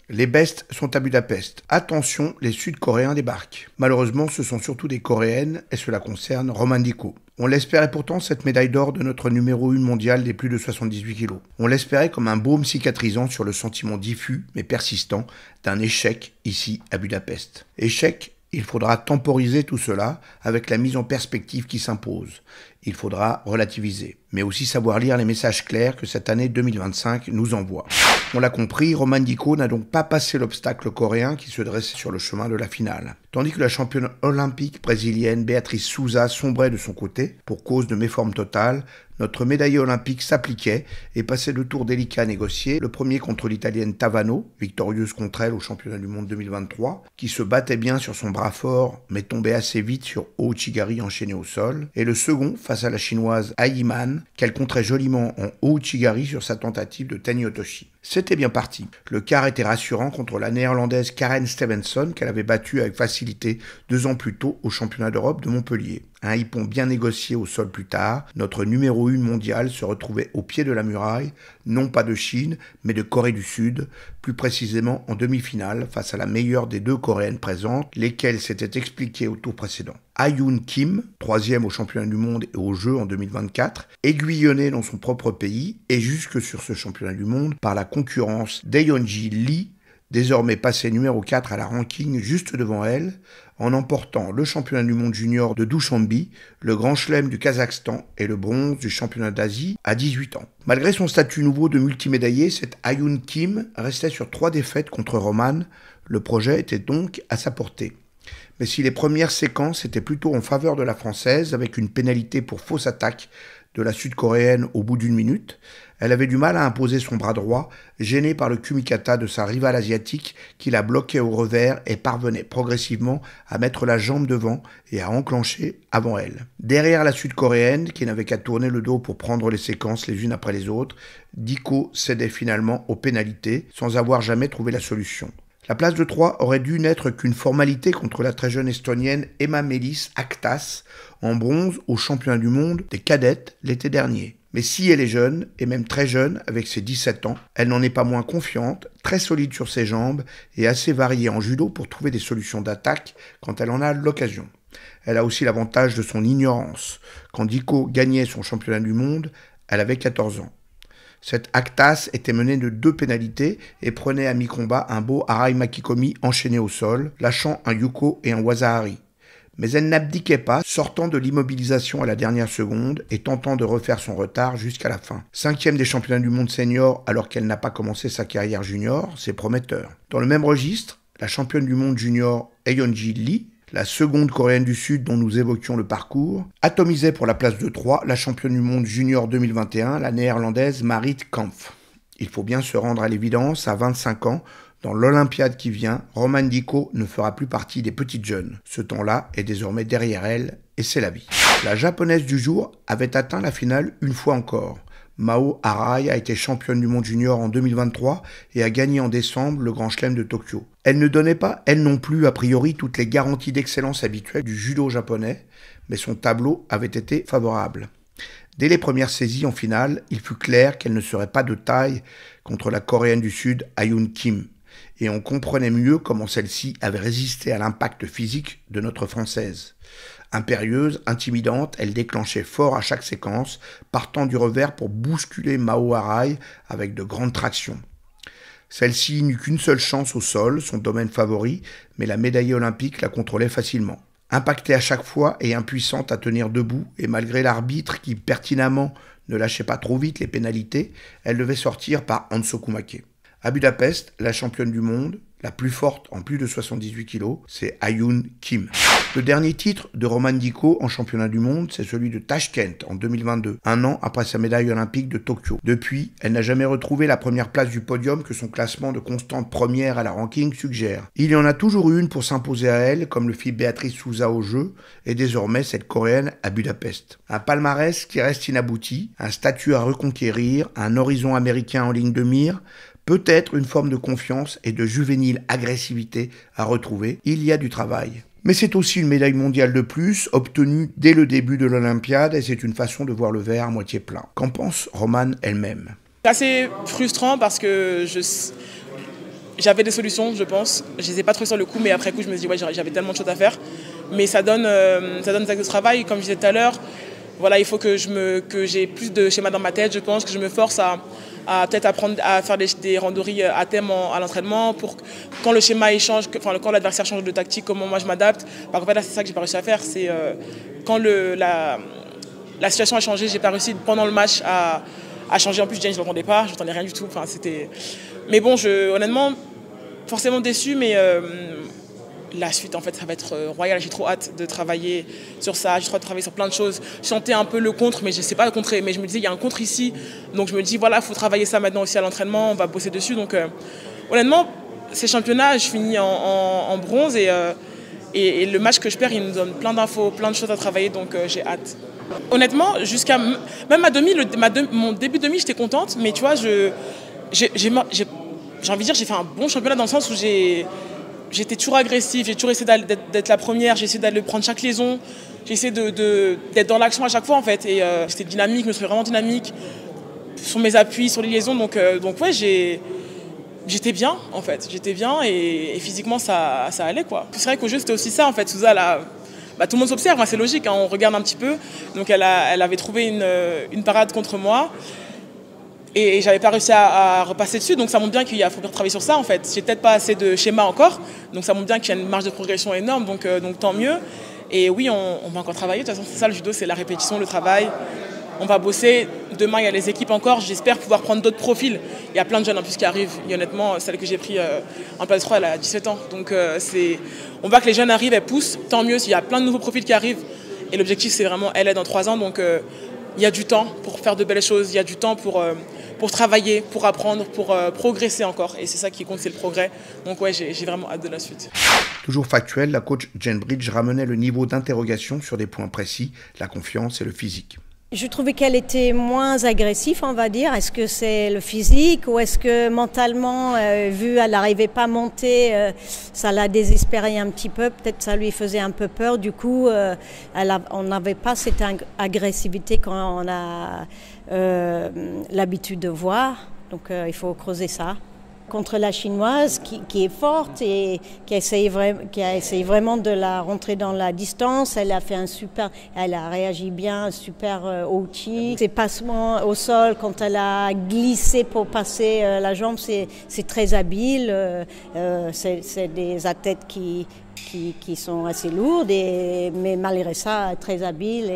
Les bestes sont à Budapest. Attention, les Sud-Coréens débarquent. Malheureusement, ce sont surtout des Coréennes et cela concerne Roman Dico. On l'espérait pourtant cette médaille d'or de notre numéro 1 mondial des plus de 78 kilos. On l'espérait comme un baume cicatrisant sur le sentiment diffus mais persistant d'un échec ici à Budapest. Échec. Il faudra temporiser tout cela avec la mise en perspective qui s'impose. Il faudra relativiser, mais aussi savoir lire les messages clairs que cette année 2025 nous envoie. On l'a compris, Roman Dico n'a donc pas passé l'obstacle coréen qui se dressait sur le chemin de la finale. Tandis que la championne olympique brésilienne Beatriz Souza sombrait de son côté, pour cause de méforme totale, notre médaillé olympique s'appliquait et passait le tour délicat à négocier, le premier contre l'italienne Tavano, victorieuse contre elle au championnat du monde 2023, qui se battait bien sur son bras fort, mais tombait assez vite sur Ouchigari enchaîné au sol, et le second face à la chinoise Ai Man, qu'elle contrait joliment en Ouchigari sur sa tentative de Tenyotoshi. C'était bien parti. Le quart était rassurant contre la néerlandaise Karen Stevenson qu'elle avait battue avec facilité 2 ans plus tôt au championnat d'Europe de Montpellier. Un hippon bien négocié au sol plus tard, notre numéro 1 mondial se retrouvait au pied de la muraille, non pas de Chine, mais de Corée du Sud, plus précisément en demi-finale face à la meilleure des 2 Coréennes présentes, lesquelles s'étaient expliquées au tour précédent. Ha-Yoon Kim, 3e au championnat du monde et aux Jeux en 2024, aiguillonnée dans son propre pays et jusque sur ce championnat du monde par la concurrence d'Yeonji Lee, désormais passé numéro 4 à la ranking juste devant elle, en emportant le championnat du monde junior de Dushanbe, le grand chelem du Kazakhstan et le bronze du championnat d'Asie à 18 ans. Malgré son statut nouveau de multimédaillé, cette Ha-Yoon Kim restait sur 3 défaites contre Roman. Le projet était donc à sa portée. Mais si les premières séquences étaient plutôt en faveur de la Française, avec une pénalité pour fausse attaque de la Sud-Coréenne au bout d'1 minute, elle avait du mal à imposer son bras droit, gênée par le kumikata de sa rivale asiatique qui la bloquait au revers et parvenait progressivement à mettre la jambe devant et à enclencher avant elle. Derrière la Sud-Coréenne, qui n'avait qu'à tourner le dos pour prendre les séquences les unes après les autres, Dico cédait finalement aux pénalités sans avoir jamais trouvé la solution. La place de 3 aurait dû n'être qu'une formalité contre la très jeune estonienne Ema-Meelis Aktas, en bronze au championnat du monde des cadettes l'été dernier. Mais si elle est jeune, et même très jeune, avec ses 17 ans, elle n'en est pas moins confiante, très solide sur ses jambes et assez variée en judo pour trouver des solutions d'attaque quand elle en a l'occasion. Elle a aussi l'avantage de son ignorance. Quand Dico gagnait son championnat du monde, elle avait 14 ans. Cette Aktas était menée de 2 pénalités et prenait à mi-combat un beau Arai Makikomi enchaîné au sol, lâchant un Yuko et un Wasahari. Mais elle n'abdiquait pas, sortant de l'immobilisation à la dernière seconde et tentant de refaire son retard jusqu'à la fin. 5e des championnats du monde senior alors qu'elle n'a pas commencé sa carrière junior, c'est prometteur. Dans le même registre, la championne du monde junior Yeonji Lee, la seconde Coréenne du Sud dont nous évoquions le parcours, atomisait pour la place de 3 la championne du monde junior 2021, la néerlandaise Marit Kampf. Il faut bien se rendre à l'évidence, à 25 ans, dans l'Olympiade qui vient, Roman Dico ne fera plus partie des petites jeunes. Ce temps-là est désormais derrière elle, et c'est la vie. La japonaise du jour avait atteint la finale une fois encore. Mao Arai a été championne du monde junior en 2023 et a gagné en décembre le Grand Chelem de Tokyo. Elle ne donnait pas, elle non plus, a priori, toutes les garanties d'excellence habituelles du judo japonais, mais son tableau avait été favorable. Dès les premières saisies en finale, il fut clair qu'elle ne serait pas de taille contre la Coréenne du Sud, Ha-Yoon Kim. Et on comprenait mieux comment celle-ci avait résisté à l'impact physique de notre Française. Impérieuse, intimidante, elle déclenchait fort à chaque séquence, partant du revers pour bousculer Mao Arai avec de grandes tractions. Celle-ci n'eut qu'une seule chance au sol, son domaine favori, mais la médaillée olympique la contrôlait facilement. Impactée à chaque fois et impuissante à tenir debout, et malgré l'arbitre qui pertinemment ne lâchait pas trop vite les pénalités, elle devait sortir par Hansokumake. À Budapest, la championne du monde, la plus forte en plus de 78 kilos, c'est Ha-Yoon Kim. Le dernier titre de Roman Dico en championnat du monde, c'est celui de Tashkent en 2022, un an après sa médaille olympique de Tokyo. Depuis, elle n'a jamais retrouvé la première place du podium que son classement de constante première à la ranking suggère. Il y en a toujours une pour s'imposer à elle, comme le fit Beatriz Souza aux Jeux, et désormais cette Coréenne à Budapest. Un palmarès qui reste inabouti, un statut à reconquérir, un horizon américain en ligne de mire, peut-être une forme de confiance et de juvénile agressivité à retrouver. Il y a du travail. Mais c'est aussi une médaille mondiale de plus, obtenue dès le début de l'Olympiade, et c'est une façon de voir le verre à moitié plein. Qu'en pense Romane elle-même? C'est assez frustrant parce que J'avais des solutions, je pense. Je les ai pas trouvées sur le coup, mais après coup, je me dis ouais, j'avais tellement de choses à faire. Mais ça donne des actes de travail. Comme je disais tout à l'heure, voilà, il faut que j'ai plus de schémas dans ma tête. Je pense que je me force à peut-être apprendre à faire des randonnées à thème à l'entraînement pour quand le schéma change, quand l'adversaire change de tactique, comment moi je m'adapte. Par contre, là, c'est ça que j'ai pas réussi à faire. C'est quand la situation a changé, j'ai pas réussi pendant le match à changer. En plus, Jane, je l'entendais pas, je n'entendais rien du tout. Enfin, mais bon, honnêtement, forcément déçu, mais la suite, en fait, ça va être royal. J'ai trop hâte de travailler sur ça. J'ai trop hâte de travailler sur plein de choses. Je sentais un peu le contre, mais je ne sais pas le contrer. Mais je me disais, il y a un contre ici. Donc je me dis, voilà, il faut travailler ça maintenant aussi à l'entraînement. On va bosser dessus. Donc honnêtement, ces championnats, je finis en bronze. Et le match que je perds, il nous donne plein d'infos, plein de choses à travailler. Donc j'ai hâte. Honnêtement, jusqu'à même ma demi, mon début de demi, j'étais contente. Mais tu vois, j'ai envie de dire, j'ai fait un bon championnat dans le sens où j'étais toujours agressif, j'ai toujours essayé d'être la première, j'ai essayé d'aller prendre chaque liaison, j'ai essayé d'être dans l'action à chaque fois en fait. Et j'étais dynamique, je me trouvais vraiment dynamique sur mes appuis, sur les liaisons. Donc ouais, j'étais bien en fait, j'étais bien et physiquement ça allait quoi. C'est vrai qu'au jeu c'était aussi ça en fait, Souza tout le monde s'observe, hein, c'est logique, hein, on regarde un petit peu. Donc elle avait trouvé une parade contre moi. Et j'avais pas réussi à repasser dessus, donc ça montre bien qu'il faut travailler sur ça en fait. J'ai peut-être pas assez de schémas encore, donc ça montre bien qu'il y a une marge de progression énorme, donc tant mieux. Et oui, on va encore travailler, de toute façon c'est ça le judo, c'est la répétition, le travail. On va bosser, demain il y a les équipes encore, j'espère pouvoir prendre d'autres profils. Il y a plein de jeunes en plus qui arrivent, et honnêtement celle que j'ai pris en place 3 elle a 17 ans. Donc on voit que les jeunes arrivent, elles poussent, tant mieux s'il y a plein de nouveaux profils qui arrivent. Et l'objectif c'est vraiment elle est dans 3 ans, donc il y a du temps pour faire de belles choses, il y a du temps pour travailler, pour apprendre, pour progresser encore. Et c'est ça qui compte, c'est le progrès. Donc ouais, j'ai vraiment hâte de la suite. Toujours factuelle, la coach Jane Bridge ramenait le niveau d'interrogation sur des points précis, la confiance et le physique. Je trouvais qu'elle était moins agressive, on va dire. Est-ce que c'est le physique ou est-ce que mentalement, vu elle n'arrivait pas à monter, ça l'a désespérée un petit peu. Peut-être ça lui faisait un peu peur. Du coup, on n'avait pas cette agressivité qu'on a l'habitude de voir. Donc il faut creuser ça. Contre la chinoise qui est forte et qui a essayé vraiment de la rentrer dans la distance. Elle a réagi bien, super outil. Ses passements au sol, quand elle a glissé pour passer la jambe, c'est très habile. C'est des athlètes qui sont assez lourdes, mais malgré ça, très habile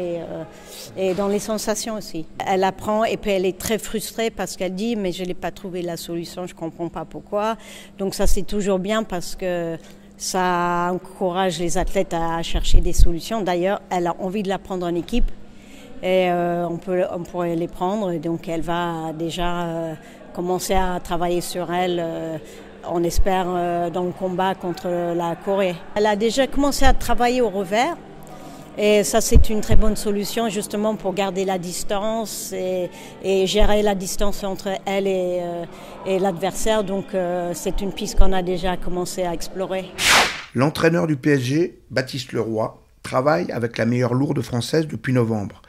et dans les sensations aussi. Elle apprend et puis elle est très frustrée parce qu'elle dit « mais je n'ai pas trouvé la solution, je ne comprends pas pourquoi ». Donc ça, c'est toujours bien parce que ça encourage les athlètes à chercher des solutions. D'ailleurs, elle a envie de la prendre en équipe et on pourrait les prendre. Donc elle va déjà commencer à travailler sur elle. On espère dans le combat contre la Corée. Elle a déjà commencé à travailler au revers et ça c'est une très bonne solution justement pour garder la distance et gérer la distance entre elle et l'adversaire. Donc c'est une piste qu'on a déjà commencé à explorer. L'entraîneur du PSG, Baptiste Leroy, travaille avec la meilleure lourde française depuis novembre.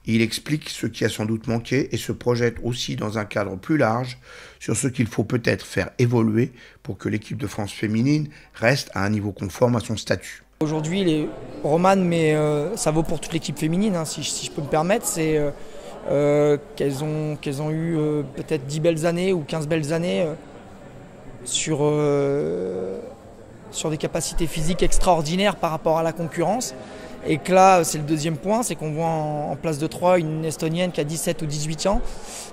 Il explique ce qui a sans doute manqué et se projette aussi dans un cadre plus large sur ce qu'il faut peut-être faire évoluer pour que l'équipe de France féminine reste à un niveau conforme à son statut. Aujourd'hui, les Romane, mais ça vaut pour toute l'équipe féminine, hein, si je peux me permettre, c'est qu'elles ont eu peut-être 10 belles années ou 15 belles années sur des capacités physiques extraordinaires par rapport à la concurrence. Et que là, c'est le deuxième point, c'est qu'on voit en place de 3 une Estonienne qui a 17 ou 18 ans,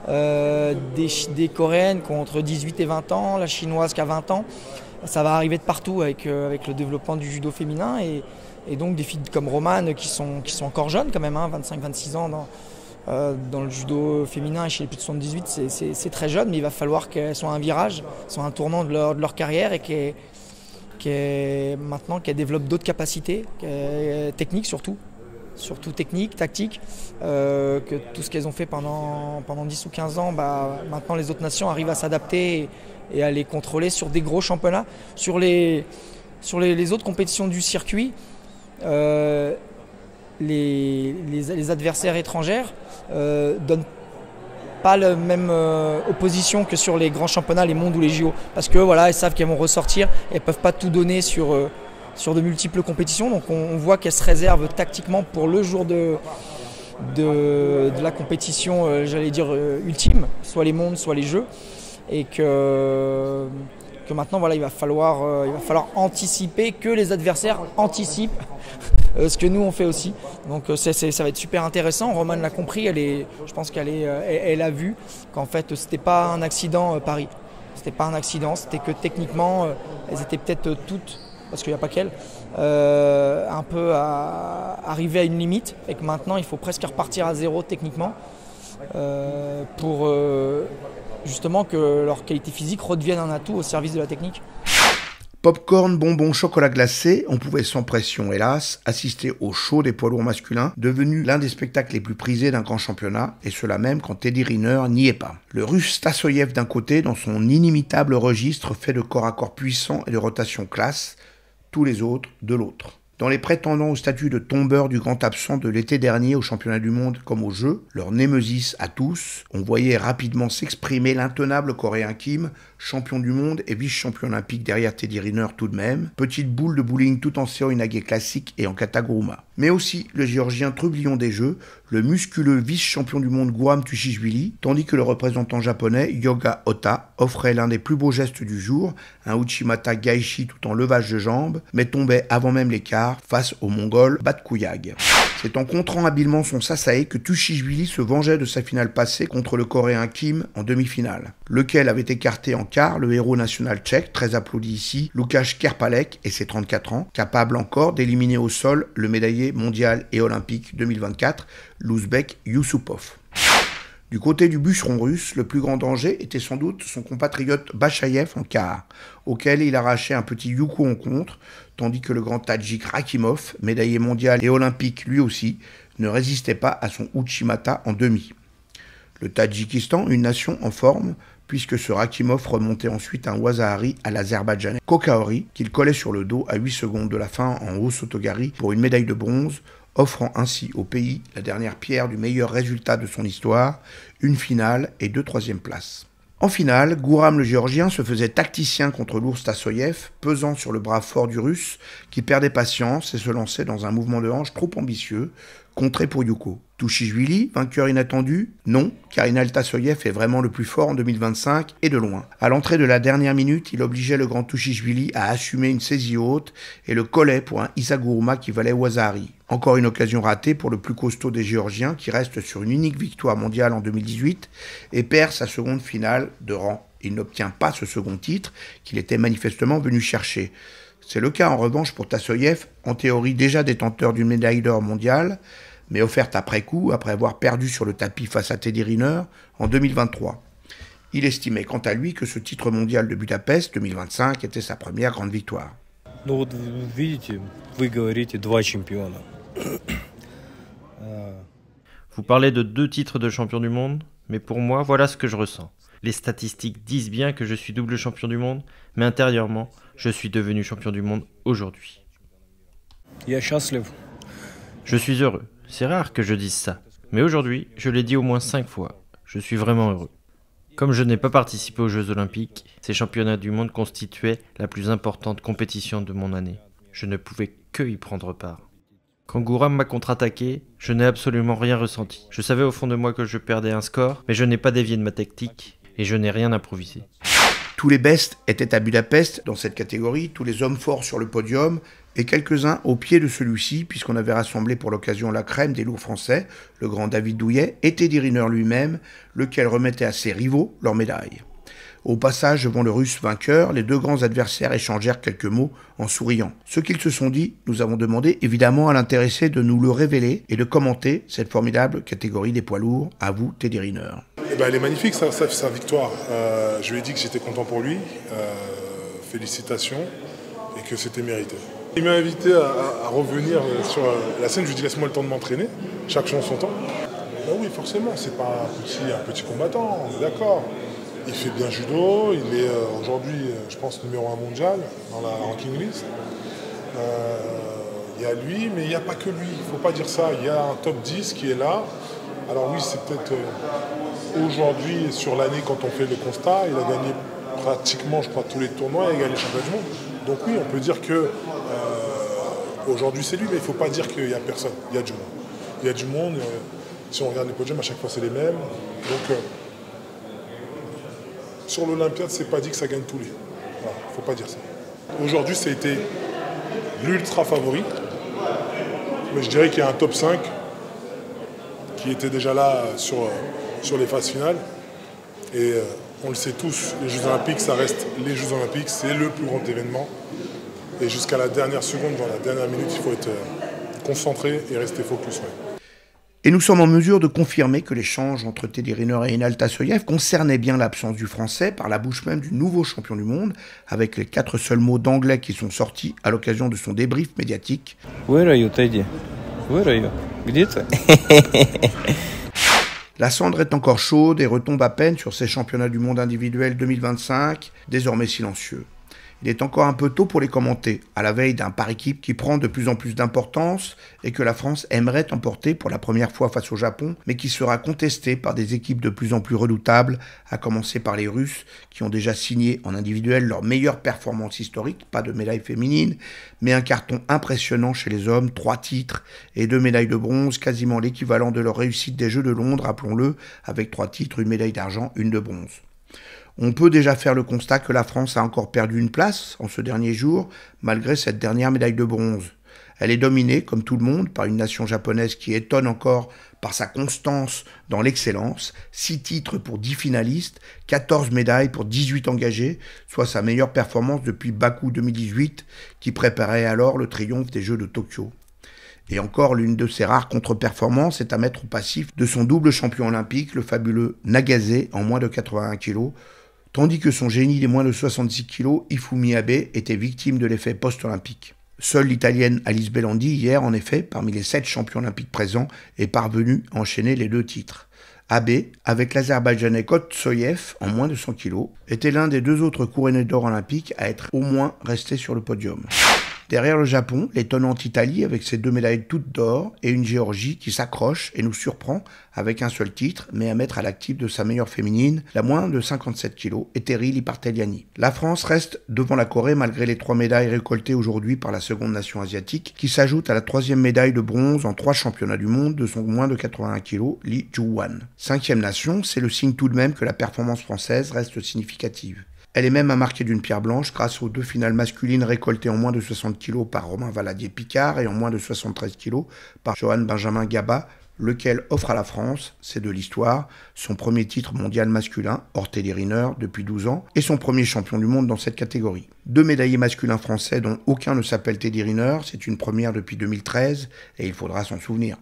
des Coréennes qui ont entre 18 et 20 ans, la Chinoise qui a 20 ans. Ça va arriver de partout avec le développement du judo féminin et donc des filles comme Romane qui sont encore jeunes quand même, hein, 25-26 ans dans le judo féminin et chez les plus de 78, c'est très jeune, mais il va falloir qu'elles soient un virage, soient un tournant de leur carrière et maintenant qu'elles développent d'autres capacités, techniques surtout techniques, tactiques, que tout ce qu'elles ont fait pendant 10 ou 15 ans, maintenant les autres nations arrivent à s'adapter et à les contrôler sur des gros championnats. Sur les autres compétitions du circuit, les adversaires étrangères donnent pas la même opposition que sur les grands championnats, les mondes ou les JO. Parce que voilà, ils savent qu'elles vont ressortir et elles ne peuvent pas tout donner sur de multiples compétitions. Donc on voit qu'elles se réservent tactiquement pour le jour de la compétition, j'allais dire ultime, soit les mondes, soit les jeux. Et que maintenant voilà, il va falloir anticiper, que les adversaires anticipent ce que nous on fait aussi. Donc ça va être super intéressant. Romane l'a compris, je pense elle a vu qu'en fait c'était pas un accident Paris. C'était pas un accident, c'était que techniquement elles étaient peut-être toutes, parce qu'il n'y a pas qu'elles, un peu arrivées à une limite, et que maintenant il faut presque repartir à zéro techniquement pour justement que leur qualité physique redevienne un atout au service de la technique. Popcorn, bonbons, chocolat glacé, on pouvait sans pression, hélas, assister au show des poids lourds masculins, devenu l'un des spectacles les plus prisés d'un grand championnat, et cela même quand Teddy Riner n'y est pas. Le Russe Stassoyev d'un côté, dans son inimitable registre fait de corps à corps puissant et de rotation classe, tous les autres de l'autre. Dans les prétendants au statut de tombeur du grand absent de l'été dernier au championnat du monde comme aux Jeux, leur némésis à tous, on voyait rapidement s'exprimer l'intenable coréen Kim, champion du monde et vice-champion olympique derrière Teddy Riner tout de même, petite boule de bowling tout en séoinage classique et en kataguruma. Mais aussi le géorgien trublion des Jeux, le musculeux vice-champion du monde Guram Tushishvili, tandis que le représentant japonais Yoga Ota offrait l'un des plus beaux gestes du jour, un Uchimata Gaishi tout en levage de jambes, mais tombait avant même l'écart face au mongol Batkuyag. C'est en contrant habilement son sasae que Tushishvili se vengeait de sa finale passée contre le coréen Kim en demi-finale, lequel avait écarté en quart le héros national tchèque, très applaudi ici, Łukasz Kerpalek et ses 34 ans, capable encore d'éliminer au sol le médaillé mondial et olympique 2024, l'Ouzbek Yusupov. Du côté du bûcheron russe, le plus grand danger était sans doute son compatriote Bachayev en quart, auquel il arrachait un petit yuko en contre, tandis que le grand Tadjik Rakimov, médaillé mondial et olympique lui aussi, ne résistait pas à son Uchimata en demi. Le Tadjikistan, une nation en forme, puisque ce Rakimov remontait ensuite un Wazahari à l'Azerbaïdjanais Kokaori, qu'il collait sur le dos à 8 secondes de la fin en haut Sotogari pour une médaille de bronze, offrant ainsi au pays la dernière pierre du meilleur résultat de son histoire, une finale et 2 troisièmes places. En finale, Guram le géorgien se faisait tacticien contre l'ours Stassoyev, pesant sur le bras fort du russe, qui perdait patience et se lançait dans un mouvement de hanche trop ambitieux, contré pour Yuko. Tushishvili, vainqueur inattendu? Non, car Inal Stassoyev est vraiment le plus fort en 2025 et de loin. À l'entrée de la dernière minute, il obligeait le grand Tushishvili à assumer une saisie haute et le collait pour un Isaguruma qui valait Wazahari. Encore une occasion ratée pour le plus costaud des Géorgiens qui reste sur une unique victoire mondiale en 2018 et perd sa seconde finale de rang. Il n'obtient pas ce second titre qu'il était manifestement venu chercher. C'est le cas en revanche pour Stassoyev, en théorie déjà détenteur d'une médaille d'or mondiale, mais offerte après coup, après avoir perdu sur le tapis face à Teddy Riner en 2023. Il estimait quant à lui que ce titre mondial de Budapest 2025 était sa première grande victoire. Ну вот видите, вы говорите 2 чемпиона. Vous parlez de 2 titres de champion du monde, mais pour moi, voilà ce que je ressens. Les statistiques disent bien que je suis double champion du monde, mais intérieurement, je suis devenu champion du monde aujourd'hui. Я счастлив. Je suis heureux. C'est rare que je dise ça, mais aujourd'hui, je l'ai dit au moins 5 fois. Je suis vraiment heureux. Comme je n'ai pas participé aux Jeux Olympiques, ces championnats du monde constituaient la plus importante compétition de mon année. Je ne pouvais que y prendre part. Quand Guram m'a contre-attaqué, je n'ai absolument rien ressenti. Je savais au fond de moi que je perdais un score, mais je n'ai pas dévié de ma tactique et je n'ai rien improvisé. Tous les bestes étaient à Budapest dans cette catégorie, tous les hommes forts sur le podium, et quelques-uns au pied de celui-ci, puisqu'on avait rassemblé pour l'occasion la crème des lourds français, le grand David Douillet et Teddy Riner lui-même, lequel remettait à ses rivaux leurs médailles. Au passage devant le russe vainqueur, les 2 grands adversaires échangèrent quelques mots en souriant. Ce qu'ils se sont dit, nous avons demandé évidemment à l'intéressé de nous le révéler et de commenter cette formidable catégorie des poids lourds. À vous, Teddy Riner. Elle est magnifique, sa victoire. Je lui ai dit que j'étais content pour lui. Félicitations. Et que c'était mérité. Il m'a invité à revenir sur la scène. Je lui ai dit laisse-moi le temps de m'entraîner. Chaque chose son temps. Ben oui, forcément, c'est pas un petit combattant, on est d'accord. Il fait bien judo, il est aujourd'hui, je pense, numéro 1 mondial dans la ranking list. Il y a lui, mais il n'y a pas que lui, il ne faut pas dire ça. Il y a un top 10 qui est là. Alors oui, c'est peut-être Aujourd'hui, sur l'année, quand on fait le constat, il a gagné pratiquement, je crois, tous les tournois et a gagné le championnat du monde. Donc oui, on peut dire que aujourd'hui c'est lui, mais il ne faut pas dire qu'il n'y a personne. Il y a du monde. Il y a du monde. Si on regarde les podiums, à chaque fois c'est les mêmes. Donc sur l'Olympiade, c'est pas dit que ça gagne tous les. Voilà, il ne faut pas dire ça. Aujourd'hui, ça a été l'ultra favori. Mais je dirais qu'il y a un top 5 qui était déjà là sur les phases finales. Et on le sait tous, les Jeux Olympiques, ça reste les Jeux Olympiques, c'est le plus grand événement. Et jusqu'à la dernière seconde, dans la dernière minute, il faut être concentré et rester focus. Ouais. Et nous sommes en mesure de confirmer que l'échange entre Teddy Riner et Inal Tassoyev concernait bien l'absence du français par la bouche même du nouveau champion du monde, avec les 4 seuls mots d'anglais qui sont sortis à l'occasion de son débrief médiatique. Where are you, Teddy? Where are you? Где ты? La cendre est encore chaude et retombe à peine sur ces championnats du monde individuels 2025, désormais silencieux. Il est encore un peu tôt pour les commenter, à la veille d'un par équipe qui prend de plus en plus d'importance et que la France aimerait emporter pour la première fois face au Japon, mais qui sera contesté par des équipes de plus en plus redoutables, à commencer par les Russes, qui ont déjà signé en individuel leur meilleure performance historique, pas de médaille féminine, mais un carton impressionnant chez les hommes, 3 titres et 2 médailles de bronze, quasiment l'équivalent de leur réussite des Jeux de Londres, rappelons-le, avec 3 titres, 1 médaille d'argent, 1 de bronze. On peut déjà faire le constat que la France a encore perdu une place en ce dernier jour, malgré cette dernière médaille de bronze. Elle est dominée, comme tout le monde, par une nation japonaise qui étonne encore par sa constance dans l'excellence, 6 titres pour 10 finalistes, 14 médailles pour 18 engagés, soit sa meilleure performance depuis Bakou 2018, qui préparait alors le triomphe des Jeux de Tokyo. Et encore, l'une de ses rares contre-performances est à mettre au passif de son double champion olympique, le fabuleux Nagase, en moins de 81 kg, tandis que son génie des moins de 66 kg, Ifumi Abe, était victime de l'effet post-olympique. Seule l'Italienne Alice Bellandi, hier en effet, parmi les 7 champions olympiques présents, est parvenue à enchaîner les 2 titres. Abe, avec l'Azerbaïdjanais Kotsoyev, en moins de 100 kg, était l'un des 2 autres couronnés d'or olympiques à être au moins resté sur le podium. Derrière le Japon, l'étonnante Italie avec ses 2 médailles toutes d'or et une Géorgie qui s'accroche et nous surprend avec un seul titre, mais à mettre à l'actif de sa meilleure féminine, la moins de 57 kg, Eteri Liparteliani. La France reste devant la Corée malgré les 3 médailles récoltées aujourd'hui par la seconde nation asiatique, qui s'ajoute à la 3e médaille de bronze en 3 championnats du monde de son moins de 81 kg, Lee Ju-wan. 5e nation, c'est le signe tout de même que la performance française reste significative. Elle est même à marquer d'une pierre blanche grâce aux 2 finales masculines récoltées en moins de 60 kg par Romain Valadier-Picard et en moins de 73 kg par Johan Benjamin Gaba, lequel offre à la France, c'est de l'histoire, son premier titre mondial masculin, hors Teddy Riner, depuis 12 ans, et son premier champion du monde dans cette catégorie. 2 médaillés masculins français dont aucun ne s'appelle Teddy Riner, c'est une première depuis 2013, et il faudra s'en souvenir.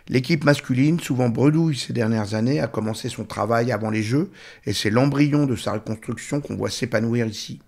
L'équipe masculine, souvent bredouille ces dernières années, a commencé son travail avant les Jeux et c'est l'embryon de sa reconstruction qu'on voit s'épanouir ici.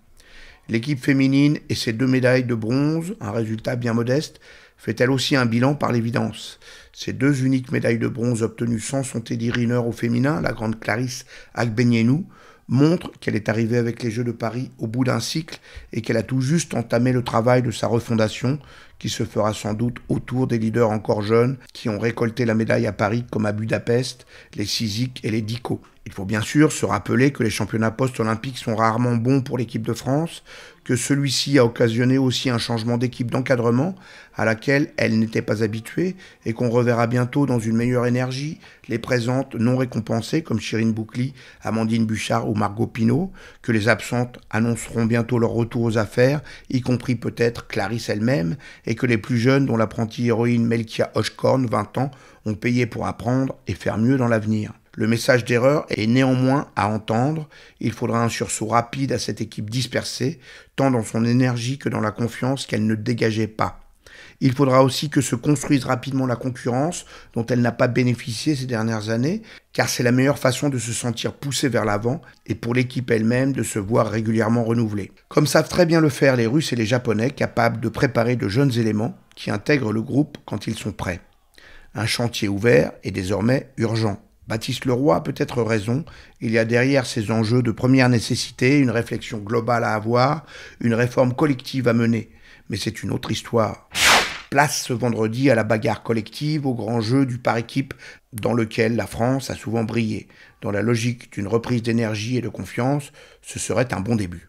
L'équipe féminine et ses 2 médailles de bronze, un résultat bien modeste, fait elle aussi un bilan par l'évidence. Ces 2 uniques médailles de bronze obtenues sans son Teddy Riner au féminin, la grande Clarisse Agbenienou, montrent qu'elle est arrivée avec les Jeux de Paris au bout d'un cycle et qu'elle a tout juste entamé le travail de sa refondation, qui se fera sans doute autour des leaders encore jeunes qui ont récolté la médaille à Paris comme à Budapest, les Sizik et les Dicko. Il faut bien sûr se rappeler que les championnats post-olympiques sont rarement bons pour l'équipe de France, que celui-ci a occasionné aussi un changement d'équipe d'encadrement à laquelle elle n'était pas habituée et qu'on reverra bientôt dans une meilleure énergie les présentes non récompensées comme Chirine Boukli, Amandine Bouchard ou Margot Pinault, que les absentes annonceront bientôt leur retour aux affaires, y compris peut-être Clarisse elle-même, et que les plus jeunes, dont l'apprentie héroïne Melkia Hochkorn, 20 ans, ont payé pour apprendre et faire mieux dans l'avenir. Le message d'erreur est néanmoins à entendre. Il faudra un sursaut rapide à cette équipe dispersée, tant dans son énergie que dans la confiance qu'elle ne dégageait pas. Il faudra aussi que se construise rapidement la concurrence dont elle n'a pas bénéficié ces dernières années, car c'est la meilleure façon de se sentir poussé vers l'avant et pour l'équipe elle-même de se voir régulièrement renouvelée. Comme savent très bien le faire les Russes et les Japonais, capables de préparer de jeunes éléments qui intègrent le groupe quand ils sont prêts. Un chantier ouvert est désormais urgent. Baptiste Leroy a peut-être raison, il y a derrière ces enjeux de première nécessité une réflexion globale à avoir, une réforme collective à mener. Mais c'est une autre histoire. Place ce vendredi à la bagarre collective, au grand jeu du par équipe dans lequel la France a souvent brillé. Dans la logique d'une reprise d'énergie et de confiance, ce serait un bon début.